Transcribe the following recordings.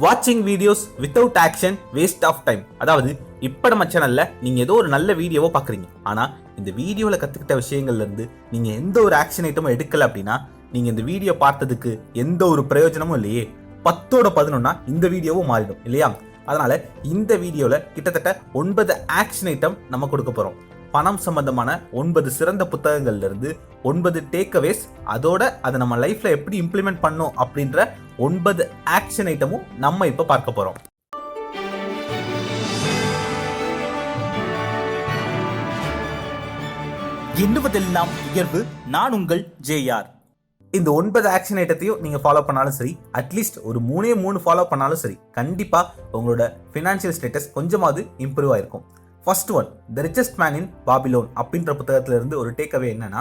வாட்சிங் videos without action waste of time. அதாவது இப்ப நம்ம சேனல்ல நீங்க ஏதோ ஒரு நல்ல வீடியோவோ பாக்குறீங்க, ஆனா இந்த வீடியோல கத்துக்கிட்ட விஷயங்கள்ல இருந்து நீங்க எந்த ஒரு ஆக்ஷன் ஐட்டமும் எடுக்கல அப்படின்னா நீங்க இந்த வீடியோ பார்த்ததுக்கு எந்த ஒரு பிரயோஜனமும் இல்லையே. 10ஓட 11 இந்த வீடியோவும் மாறிடும் இல்லையா? அதனால இந்த வீடியோல கிட்டத்தட்ட 9 ஆக்ஷன் ஐட்டம் நம்ம கொடுக்க போறோம். பணம் சம்பந்தமான 9 சிறந்த புத்தகங்கள்ல இருந்து 9 டேக்அவேஸ், அதோட அதை நம்ம லைஃப்ல எப்படி இம்ப்ளிமெண்ட் பண்ணோம் அப்படின்ற 9 ஆக்ஷன் ஐட்டமும் நம்ம இப்ப பார்க்க போறோம். எண்ணுவதெல்லாம் உயர்வு. நான் உங்கள் ஜேஆர். இந்த 9 ஆக்ஷன் ஐட்டத்தையும் நீங்க ஃபாலோ பண்ணாலும் சரி, அட்லீஸ்ட் ஒரு 3 ஃபாலோ பண்ணாலும் சரி, கண்டிப்பா உங்களோட ஃபினான்ஷியல் ஸ்டேட்டஸ் கொஞ்சமாவது இம்ப்ரூவ் ஆயிருக்கும். First one, the richest man in Babylon அப்படின்ற புத்தகத்துல இருந்து ஒரு டேக்அவே என்னன்னா,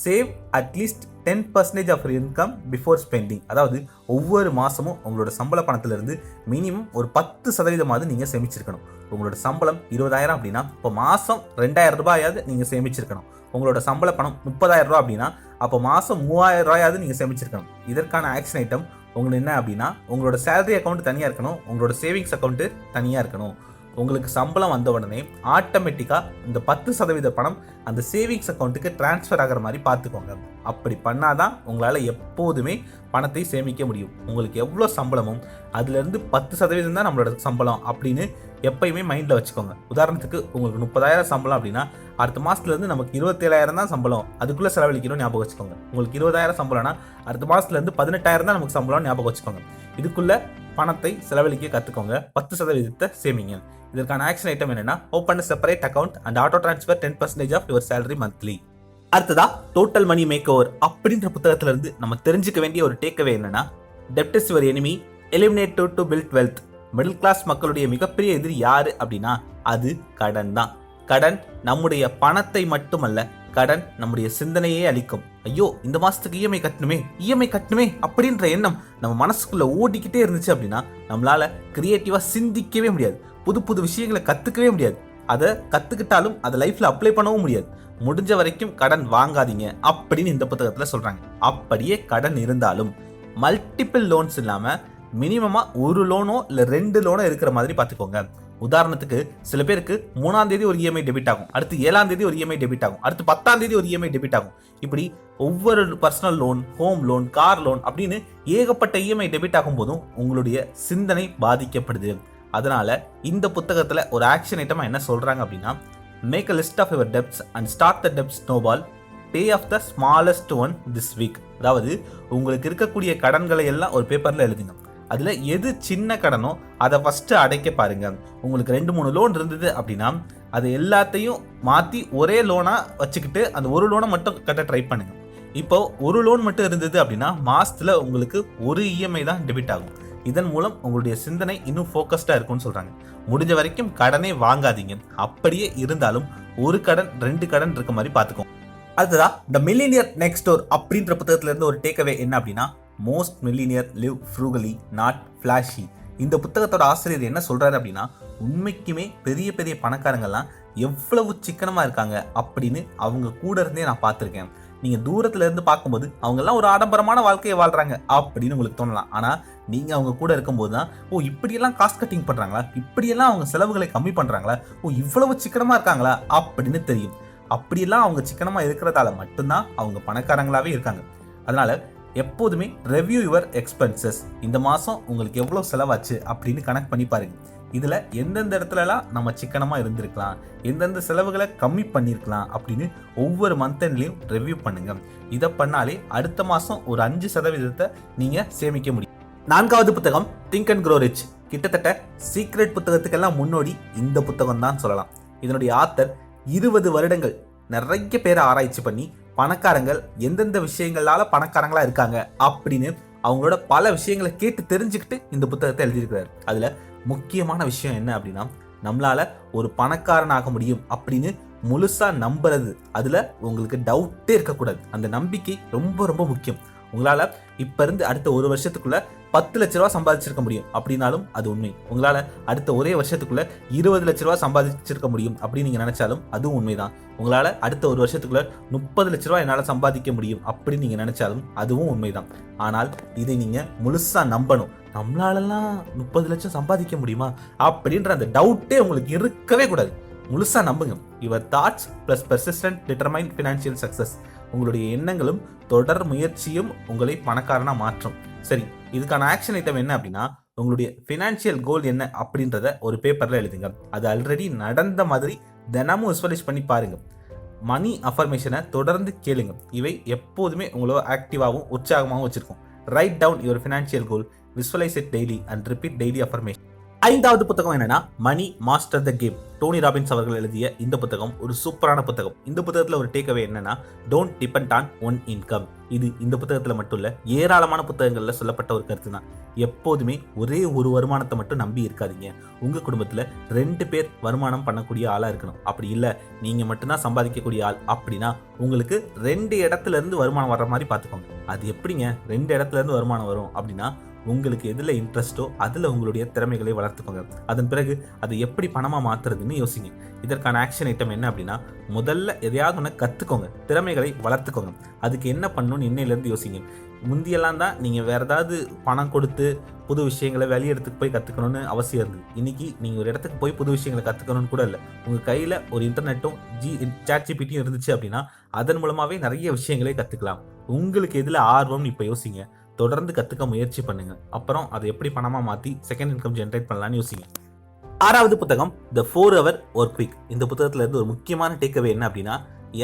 save at least 10% of income before spending. அதாவது ஒவ்வொரு மாசமும் உங்களோட சம்பள பணத்துல இருந்து மினிமம் ஒரு 10% நீங்க சேமிச்சிருக்கணும். உங்களோட சம்பளம் 20,000 அப்படின்னா இப்போ மாசம் 2,000 ரூபாயாவது நீங்க சேமிச்சிருக்கணும். உங்களோட சம்பள பணம் 30,000 ரூபாய் அப்படின்னா அப்போ மாசம் 3,000 ரூபாயாவது நீங்க சேமிச்சிருக்கணும். இதற்கான ஆக்ஷன் ஐட்டம் உங்களுக்கு என்ன அப்படின்னா, உங்களோட சேலரி அக்கௌண்ட் தனியா இருக்கணும், உங்களோட சேவிங்ஸ் அக்கௌண்ட் தனியா இருக்கணும். உங்களுக்கு சம்பளம் வந்த உடனே ஆட்டோமேட்டிக்கா இந்த 10% பணம் அந்த சேவிங்ஸ் அக்கௌண்ட்டுக்கு டிரான்ஸ்ஃபர் ஆகிற மாதிரி பார்த்துக்கோங்க. அப்படி பண்ணாதான் உங்களால எப்போதுமே பணத்தை சேமிக்க முடியும். உங்களுக்கு எவ்வளோ சம்பளமும் அதுல இருந்து 10% தான் நம்மளோட சம்பளம் அப்படின்னு எப்பயுமே மைண்ட்ல வச்சுக்கோங்க. உதாரணத்துக்கு உங்களுக்கு 30,000 சம்பளம் அப்படின்னா அடுத்த மாசத்துல இருந்து நமக்கு 27,000 தான் சம்பளம், அதுக்குள்ள செலவழிக்கணும் ஞாபகம் வச்சுக்கோங்க. உங்களுக்கு 20,000 சம்பளம்னா அடுத்த மாசத்துல இருந்து 18,000 தான் நமக்கு சம்பளம் ஞாபகம் வச்சுக்கோங்க. இதுக்குள்ள பணத்தை செலவழிக்க கத்துக்கோங்க, 10% சேமிங்க. இதற்கான ஆக்ஷன் ஐட்டம் என்னன்னா, open separate account and auto transfer 10% of your salary monthly. அடுத்ததா டோட்டல் மணி மேக் ஓவர் அப்படின்ற புத்தகத்துல இருந்து நம்ம தெரிஞ்சுக்க வேண்டிய ஒரு டேக்அவே என்னன்னா, டெப்ட் is your enemy, eliminate to build wealth. Middle class மக்களுடைய மிகப்பெரிய எதிரி யாரு அப்படின்னா அது கடன் தான். கடன் நம்முடைய பணத்தை மட்டுமல்ல, கடன் நம்முடைய சிந்தனையே அளிக்கும். ஐயோ இந்த மாசத்துக்கு இஎம்ஐ கட்டணுமே அப்படின்ற எண்ணம் நம்ம மனசுக்குள்ள ஓடிக்கிட்டே இருந்துச்சு அப்படின்னா நம்மளால கிரியேட்டிவா சிந்திக்கவே முடியாது, புது விஷயங்களை கத்துக்கவே முடியாது. அதை கத்துக்கிட்டாலும் அதை லைஃப்ல அப்ளை பண்ணவும் முடியாது. முடிஞ்ச வரைக்கும் கடன் வாங்காதீங்க அப்படின்னு இந்த புத்தகத்துல சொல்றாங்க. அப்படியே கடன் இருந்தாலும் மல்டிபிள் லோன்ஸ் இல்லாம மினிமமா ஒரு லோனோ இல்ல 2 லோனோ இருக்கிற மாதிரி பாத்துக்கோங்க. உதாரணத்துக்கு சில பேருக்கு 3ஆம் தேதி ஒரு இஎம்ஐ டெபிட் ஆகும், அடுத்து 7ஆம் தேதி ஒரு இஎம்ஐ டெபிட் ஆகும், அடுத்து 10ஆம் தேதி ஒரு இஎம்ஐ டெபிட் ஆகும். இப்படி ஒவ்வொரு personal loan, home loan, car loan அப்படின்னு ஏகப்பட்ட இஎம்ஐ டெபிட் ஆகும் போதும் உங்களுடைய சிந்தனை பாதிக்கப்படுது. அதனால இந்த புத்தகத்துல ஒரு ஆக்ஷன் ஐட்டமா என்ன சொல்றாங்க அப்படின்னா, make a list of your debts and start the டெப்ட் snowball, pay off the smallest one this week. அதாவது உங்களுக்கு இருக்கக்கூடிய கடன்களை எல்லாம் ஒரு பேப்பர்ல எழுதுங்க. அதுல எது சின்ன கடனோ அதை ஃபர்ஸ்ட் அடைக்க பாருங்க. உங்களுக்கு 2-3 லோன் இருந்தது அப்படின்னா அது எல்லாத்தையும் மாத்தி ஒரே லோனா வச்சுக்கிட்டு அந்த ஒரு லோனை மட்டும் கட்ட ட்ரை பண்ணுங்க. இப்போ ஒரு லோன் மட்டும் இருந்தது அப்படின்னா மாசத்துல உங்களுக்கு ஒரு இஎம்ஐ தான் டெபிட் ஆகும். இதன் மூலம் உங்களுடைய சிந்தனை இன்னும் ஃபோக்கஸ்டா இருக்கும்னு சொல்றாங்க. முடிஞ்ச வரைக்கும் கடனே வாங்காதீங்க. அப்படியே இருந்தாலும் ஒரு கடன் 2 கடன் இருக்க மாதிரி பாத்துக்கோங்க. அதுதான் த மில்லினியர் நெக்ஸ்ட் டோர் அப்படின்ற புத்தகத்துல இருந்து ஒரு டேக்அவே என்ன அப்படின்னா, most millionaire live frugally not flashy. இந்த புத்தகத்தோட ஆசிரியர் என்ன சொல்றாரு அப்படின்னா, உண்மைக்குமே பெரிய பெரிய பணக்காரங்கள்லாம் எவ்வளவு சிக்கனமா இருக்காங்க அப்படின்னு அவங்க கூட இருந்தே நான் பார்த்துருக்கேன். நீங்க தூரத்துல இருந்து பார்க்கும்போது அவங்க எல்லாம் ஒரு ஆடம்பரமான வாழ்க்கையை வாழ்றாங்க அப்படின்னு உங்களுக்கு தோணலாம். ஆனா நீங்க அவங்க கூட இருக்கும்போது தான், ஓ இப்படியெல்லாம் காஸ்ட் கட்டிங் பண்றாங்களா, இப்படியெல்லாம் அவங்க செலவுகளை கம்மி பண்றாங்களா, ஓ இவ்வளவு சிக்கனமா இருக்காங்களா அப்படின்னு தெரியும். அப்படியெல்லாம் அவங்க சிக்கனமா இருக்கிறதால மட்டும்தான் அவங்க பணக்காரங்களாவே இருக்காங்க. அதனால எப்போதுமே ரெவ்யூ யுவர் எக்ஸ்பென்சஸ். இந்த மாசம் உங்களுக்கு எவ்வளவு செலவாச்சு அப்படின்னு கணக்கு பண்ணி பாருங்க. இதுல எந்தெந்த இடத்துலலாம் நம்ம சிக்கனமா இருந்திருக்கலாம், எந்தெந்த செலவுகளை கம்மி பண்ணிருக்கலாம் அப்படின்னு ஒவ்வொரு மந்த் எண்ட்லயும் ரெவ்யூ பண்ணுங்க. இதை பண்ணாலே அடுத்த மாசம் ஒரு 5% நீங்க சேமிக்க முடியும். 4வது புத்தகம் திங்க் அண்ட் க்ரோ ரிச். கிட்டத்தட்ட சீக்ரெட் புத்தகத்துக்கெல்லாம் முன்னோடி இந்த புத்தகம் தான் சொல்லலாம். இதனுடைய ஆத்தர் 20 வருடங்கள் நிறைய பேரை ஆராய்ச்சி பண்ணி பணக்காரங்கள் எந்தெந்த விஷயங்களால பணக்காரங்களா இருக்காங்க அப்படின்னு அவங்களோட பல விஷயங்களை கேட்டு தெரிஞ்சுக்கிட்டு இந்த புத்தகத்தை எழுதியிருக்கிறார். அதுல முக்கியமான விஷயம் என்ன அப்படின்னா, நம்மளால ஒரு பணக்காரனாக முடியும் அப்படின்னு முழுசா நம்புறது. அதுல உங்களுக்கு டவுட்டே இருக்கக்கூடாது. அந்த நம்பிக்கை ரொம்ப ரொம்ப முக்கியம். உங்களால இப்ப இருந்து அடுத்த ஒரு வருஷத்துக்குள்ள 10 லட்ச ரூபா சம்பாதிச்சிருக்க முடியும் அப்படின்னாலும் அது உண்மை. உங்களால அடுத்த ஒரே வருஷத்துக்குள்ள 20 லட்ச ரூபா சம்பாதிச்சிருக்க முடியும் அப்படின்னு நீங்க நினைச்சாலும் அதுவும் உண்மைதான். உங்களால அடுத்த ஒரு வருஷத்துக்குள்ள 30 லட்ச ரூபா என்னால சம்பாதிக்க முடியும் அப்படின்னு நீங்க நினைச்சாலும் அதுவும் உண்மைதான். ஆனால் இதை நீங்க முழுசா நம்பணும். நம்மளாலலாம் 30 லட்சம் சம்பாதிக்க முடியுமா அப்படின்ற அந்த டவுட்டே உங்களுக்கு இருக்கவே கூடாது. முழுசா நம்புங்க. Your thoughts plus persistent determine financial success. உங்களுடைய எண்ணங்களும் தொடர் முயற்சியும் உங்களை பணக்காரனா மாற்றும். சரி, இதுக்கான ஆக்ஷன் ஐட்டம் என்ன அப்படின்னா, உங்களுடைய ஃபினான்ஷியல் கோல் என்ன அப்படின்றத ஒரு பேப்பர்ல எழுதுங்க. அது ஆல்ரெடி நடந்த மாதிரி தினமும் விஸ்வலைஸ் பண்ணி பாருங்க. மணி அஃபர்மேஷனை தொடர்ந்து கேளுங்க. இவை எப்போதுமே உங்களோட ஆக்டிவாகவும் உற்சாகமாகவும் வச்சிருக்கும். Write down your financial goal, visualise it daily and repeat daily affirmation. 5வது புத்தகம் என்னன்னா, money master the game. Tony Robbins அவர்கள் எழுதிய இந்த புத்தகம் ஒரு சூப்பரான புத்தகம். இந்த புத்தகத்துல ஒரு டேக்அவே என்னன்னா, don't depend on one income. இது இந்த புத்தகத்துல மட்டும் இல்ல, ஏராளமான புத்தகங்கள்ல சொல்லப்பட்ட ஒரு கருத்து தான். எப்போதுமே ஒரே ஒரு வருமானத்தை மட்டும் நம்பி இருக்காதீங்க. உங்க குடும்பத்துல 2 பேர் வருமானம் பண்ணக்கூடிய ஆளா இருக்கணும். அப்படி இல்ல நீங்க மட்டும்தான் சம்பாதிக்கக்கூடிய ஆள் அப்படின்னா, உங்களுக்கு 2 இடத்துல இருந்து வருமானம் வர்ற மாதிரி பாத்துக்கோங்க. அது எப்படிங்க 2 இடத்துல இருந்து வருமானம் வரும் அப்படின்னா, உங்களுக்கு எதுல இன்ட்ரெஸ்டோ அதுல உங்களுடைய திறமைகளை வளர்த்துக்கோங்க. அதன் பிறகு அதை எப்படி பணமா மாத்துறதுன்னு யோசிங்க. இதற்கான ஆக்ஷன் ஐட்டம் என்ன அப்படின்னா, முதல்ல எதையாவது ஒன்று கத்துக்கோங்க, திறமைகளை வளர்த்துக்கோங்க. அதுக்கு என்ன பண்ணணும்னு இன்னையில இருந்து யோசிங்க. முந்தியெல்லாம் தான் நீங்க வேற ஏதாவது பணம் கொடுத்து புது விஷயங்களை வெளி இடத்துக்கு போய் கத்துக்கணும்னு அவசியம் இருந்தது. இன்னைக்கு நீங்க ஒரு இடத்துக்கு போய் புது விஷயங்களை கத்துக்கணும்னு கூட இல்லை. உங்க கையில ஒரு இன்டர்நெட்டும் சாட் ஜிபிடியும் இருந்துச்சு அப்படின்னா, அதன் மூலமாவே நிறைய விஷயங்களை கத்துக்கலாம். உங்களுக்கு எதுல ஆர்வம்னு இப்ப யோசிங்க. தொடர்ந்து கத்துக்க முயற்சி பண்ணுங்க. அப்புறம் அதை எப்படி பணமா மாத்தி செகண்ட் இன்கம் ஜெனரேட் பண்ணலாம்னு யோசிங்க. 6வது புத்தகம் த 4 Hour Work Week. இந்த புத்தகத்துல இருந்து ஒரு முக்கியமான டேக்அவே என்ன அப்படின்னா,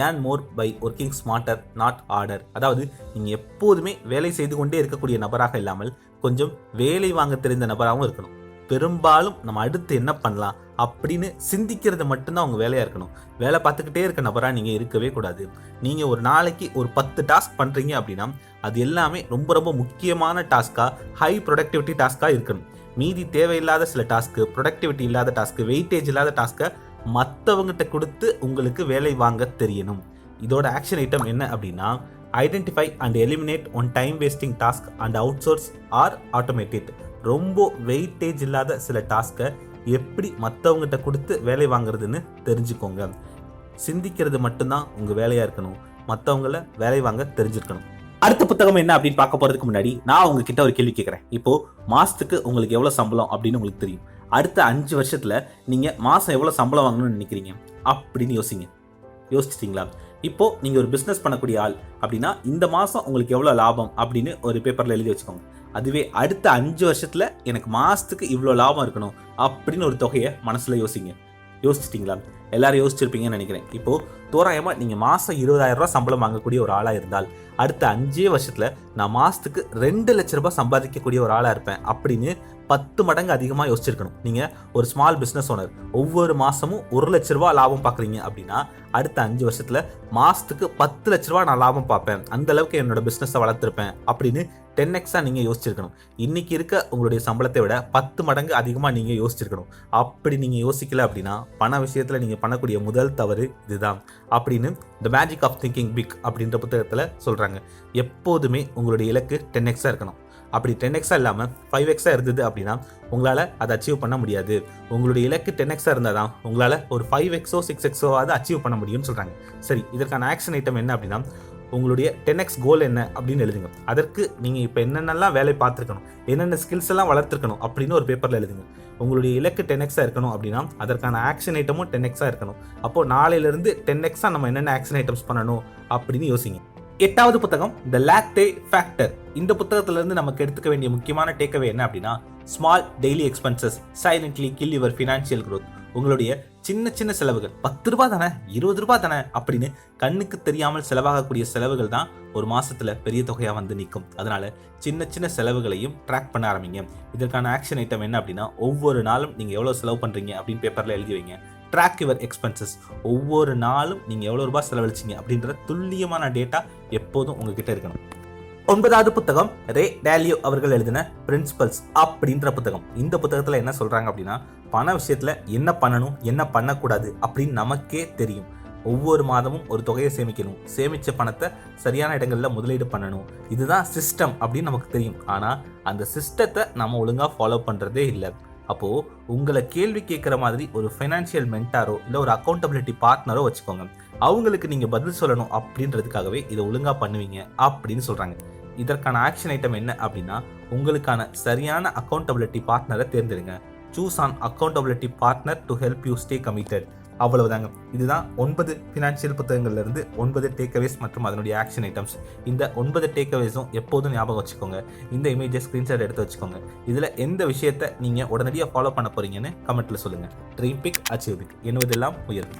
earn more by working smarter not harder. அதாவது நீங்க எப்போதுமே வேலை செய்து கொண்டே இருக்கக்கூடிய நபராக இல்லாமல் கொஞ்சம் வேலை வாங்க தெரிந்த நபராகவும் இருக்கணும். பெரும்பாலும் நம்ம அடுத்து என்ன பண்ணலாம் அப்படின்னு சிந்திக்கிறது மட்டும்தான் உங்க வேலையா இருக்கணும். வேலை பார்த்துக்கிட்டே இருக்க நபரா நீங்க இருக்கவே கூடாது. நீங்க ஒரு நாளைக்கு ஒரு 10 டாஸ்க் பண்றீங்க அப்படின்னா, அது எல்லாமே ரொம்ப ரொம்ப முக்கியமான டாஸ்கா, ஹை ப்ரொடக்டிவிட்டி டாஸ்கா இருக்கணும். மீதி தேவையில்லாத சில டாஸ்க்கு, ப்ரொடக்டிவிட்டி இல்லாத டாஸ்க்கு, வெயிட்டேஜ் இல்லாத டாஸ்க்கை மற்றவங்கிட்ட கொடுத்து உங்களுக்கு வேலை வாங்க தெரியணும். இதோட ஆக்ஷன் ஐட்டம் என்ன அப்படின்னா, identify and eliminate one time wasting task and outsource or automated. ரொம்ப வெயிட்டேஜ் இல்லாத சில டாஸ்க்கை எப்படி மற்றவங்கிட்ட கொடுத்து வேலை வாங்குறதுன்னு தெரிஞ்சுக்கோங்க. சிந்திக்கிறது மட்டும்தான் உங்க வேலையா இருக்கணும். மற்றவங்கள வேலை வாங்க தெரிஞ்சிருக்கணும். அடுத்த புத்தகம் என்ன அப்படின்னு பார்க்க போறதுக்கு முன்னாடி நான் உங்ககிட்ட ஒரு கேள்வி கேட்கிறேன். இப்போ மாசத்துக்கு உங்களுக்கு எவ்வளவு சம்பளம் அப்படின்னு உங்களுக்கு தெரியும். அடுத்த 5 வருஷத்துல நீங்க மாசம் எவ்வளவு சம்பளம் வாங்கணும்னு நினைக்கிறீங்க அப்படின்னு யோசிங்க. யோசிச்சிட்டீங்களா? இப்போ நீங்க ஒரு பிசினஸ் பண்ணக்கூடிய ஆள் அப்படின்னா, இந்த மாசம் உங்களுக்கு எவ்வளவு லாபம் அப்படின்னு ஒரு பேப்பர்ல எழுதி வச்சுக்கோங்க. அதுவே அடுத்த 5 வருஷத்துல எனக்கு மாசத்துக்கு இவ்வளோ லாபம் இருக்கணும் அப்படின்னு ஒரு தொகையை மனசுல யோசிங்க. யோசிச்சிட்டீங்களா? எல்லாரும் யோசிச்சிருப்பீங்கன்னு நினைக்கிறேன். இப்போ தோராயமா நீங்க மாசம் 20,000 ரூபாய் சம்பளம் வாங்கக்கூடிய ஒரு ஆளா இருந்தால், அடுத்த 5 வருஷத்துல நான் மாசத்துக்கு 2 லட்ச ரூபாய் சம்பாதிக்கக்கூடிய ஒரு ஆளா இருப்பேன் அப்படின்னு 10 மடங்கு அதிகமா யோசிச்சிருக்கணும். நீங்க ஒரு ஸ்மால் பிசினஸ் ஓனர், ஒவ்வொரு மாசமும் 1 லட்ச ரூபாய் லாபம் பாக்குறீங்க அப்படின்னா, அடுத்த 5 வருஷத்துல மாசத்துக்கு 10 லட்ச ரூபாய் நான் லாபம் பார்ப்பேன், அந்த அளவுக்கு என்னோட பிசினஸை வளர்த்திருப்பேன் அப்படின்னு 10x நீங்க யோசிச்சிருக்கணும். இன்னைக்கு இருக்க உங்களுடைய சம்பளத்தை விட 10 மடங்கு அதிகமா நீங்க யோசிச்சிருக்கணும். அப்படி நீங்க யோசிக்கல அப்படின்னா, பண விஷயத்துல நீங்க பண்ணக்கூடிய முதல் தவறு இதுதான் அப்படின்னு தி மேஜிக் ஆஃப் திங்கிங் பிக் அப்படின்ற புத்தகத்துல சொல்றாங்க. எப்போதுமே உங்களுடைய இலக்கு 10x இருக்கணும். அப்படி 10x இல்லாம 5x இருந்தது அப்படின்னா உங்களால அதை அச்சீவ் பண்ண முடியாது. உங்களுடைய இலக்கு 10x இருந்தாதான் உங்களால ஒரு 5x 6x அச்சீவ் பண்ண முடியும்னு சொல்றாங்க. சரி, இதற்கான ஆக்ஷன் ஐட்டம் என்ன அப்படின்னா, உங்களுடைய 10x கோல் என்ன அப்படின்னு எழுதுங்க. அதற்கு நீங்க இப்ப என்னென்னலாம் வேலை பார்த்துருக்கணும், என்னென்ன ஸ்கில்ஸ் எல்லாம் வளர்த்துருக்கணும் அப்படின்னு ஒரு பேப்பர்ல எழுதுங்க. உங்களுடைய இலக்கு 10x இருக்கணும் அப்படின்னா அதற்கான ஆக்ஷன் ஐட்டமும் 10x இருக்கணும். அப்போ நாளையில இருந்து 10x நம்ம என்னென்ன ஆக்ஷன் ஐட்டம்ஸ் பண்ணணும் அப்படின்னு யோசிங்க. 8வது புத்தகம் த லாக்டே ஃபேக்டர். இந்த புத்தகத்துல இருந்து நமக்கு எடுத்துக்க வேண்டிய முக்கியமான டேக்அவே என்ன அப்படின்னா, small daily expenses silently kill your financial growth. உங்களுடைய சின்ன சின்ன செலவுகள், 10 ரூபாய் தானே, 20 ரூபாய் தானே அப்படின்னு கண்ணுக்கு தெரியாமல் செலவாகக்கூடிய செலவுகள் தான் ஒரு மாசத்துல பெரிய தொகையா வந்து நிற்கும். அதனால சின்ன சின்ன செலவுகளையும் ட்ராக் பண்ண ஆரம்பிங்க. இதற்கான ஆக்ஷன் ஐட்டம் என்ன அப்படின்னா, ஒவ்வொரு நாளும் நீங்க எவ்வளவு செலவு பண்றீங்க அப்படின்னு பேப்பர்ல எழுதி வைங்க. Track your expenses. ஒவ்வொரு நாளும் நீங்க எவ்வளவு ரூபாய் செலவழிச்சிங்க அப்படின்ற துல்லியமான டேட்டா எப்போதும் உங்ககிட்ட இருக்கணும். 9வது புத்தகம் ரே டாலியோ அவர்கள் எழுதின பிரின்சிபல்ஸ் அப்படின்ற புத்தகம். இந்த புத்தகத்துல என்ன சொல்றாங்க அப்படின்னா, பண விஷயத்துல என்ன பண்ணணும் என்ன பண்ணக்கூடாது அப்படின்னு நமக்கே தெரியும். ஒவ்வொரு மாதமும் ஒரு தொகையை சேமிக்கணும், சேமிச்ச பணத்தை சரியான இடங்கள்ல முதலீடு பண்ணணும். இதுதான் சிஸ்டம் அப்படின்னு நமக்கு தெரியும். ஆனா அந்த சிஸ்டத்தை நம்ம ஒழுங்கா ஃபாலோ பண்றதே இல்லை. அப்போ உங்களை கேள்வி கேட்கிற மாதிரி ஒரு ஃபைனான்சியல் மென்டாரோ இல்ல ஒரு அக்கௌண்டபிலிட்டி பார்ட்னரோ வச்சுக்கோங்க. அவங்களுக்கு நீங்க பதில் சொல்லணும் அப்படின்றதுக்காகவே இதை ஒழுங்கா பண்ணுவீங்க அப்படின்னு சொல்றாங்க. இதற்கான ஆக்ஷன் ஐட்டம் என்ன அப்படின்னா, உங்களுக்கான சரியான அக்கௌண்டபிலிட்டி பார்ட்னரை தேர்ந்தெடுங்க. Choose an accountability partner to help you stay committed. அவ்வளவுதாங்க. இதுதான் 9 ஃபினான்ஷியல் புத்தகங்கள்ல இருந்து 9 டேக்அவேஸ் மற்றும் அதனுடைய ஆக்ஷன் ஐட்டம்ஸ். இந்த 9 டேக்அவேஸும் எப்போதும் ஞாபகம் வச்சுக்கோங்க. இந்த இமேஜை ஸ்கிரீன்ஷாட் எடுத்து வச்சுக்கோங்க. இதுல எந்த விஷயத்தை நீங்க உடனடியாக ஃபாலோ பண்ண போறீங்கன்னு கமெண்ட்ல சொல்லுங்க. ட்ரீம் பிக், அச்சீவ் பிக், என்பதெல்லாம் உயர்வு.